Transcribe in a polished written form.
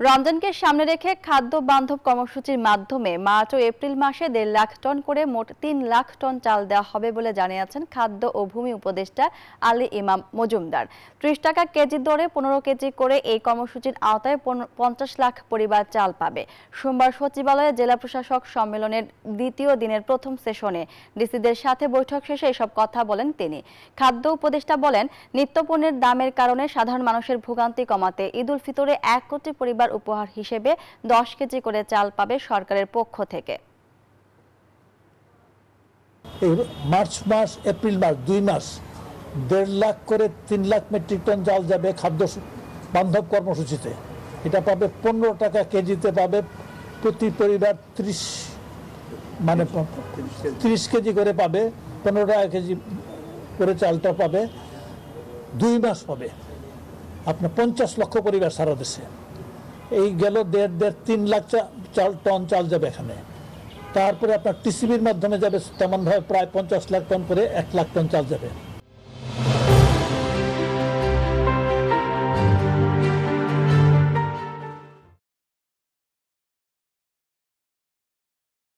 রমজানকে সামনে রেখে খাদ্য বান্ধব কর্মসূচির মাধ্যমে মার্চ ও এপ্রিল মাসে ১.৫ লাখ টন করে মোট ৩ লাখ টন চাল দেওয়া হবে বলে জানিয়েছেন খাদ্য ও ভূমি উপদেষ্টা আলী ইমাম মজুমদার। ৩০ টাকা কেজি দরে ১৫ কেজি করে এই কর্মসূচির আওতায় ৫০ লাখ পরিবার চাল পাবে। সোমবার সচিবালয়ে জেলা প্রশাসক সম্মেলনের দ্বিতীয় দিনের প্রথম সেশনে ডিসিদের সাথে বৈঠক শেষে এসব কথা বলেন তিনি। খাদ্য উপদেষ্টা বলেন, নিত্যপণ্যের দামের কারণে সাধারণ মানুষের ভোগান্তি কমাতে ঈদ উল ফিতরে ১ কোটি পরিবার উপহার হিসেবে ১০ কেজি করে চাল পাবে সরকারের পক্ষ থেকে। মার্চ মাস, এপ্রিল মাস, ২ মাস ১.৫ লাখ করে ৩ লাখ মেট্রিক টন চাল যাবে খাদ্য বান্ধব কর্মসূচিতে। এটা পাবে ১৫ টাকা কেজিতে পাবে প্রতি পরিবার ৩০ কেজি করে পাবে, ১৫ টাকা কেজি করে চালটা পাবে। ২ মাস হবে আপনার ৫০ লক্ষ পরিবার সারা দেশে। এই গেল ৩ লাখ টন চাল যাবে এখানে। তারপরে আপনার টিসিবির মাধ্যমে যাবে তেমনভাবে প্রায় ৫০ লাখ টন করে ১ লাখ টন চাল যাবে।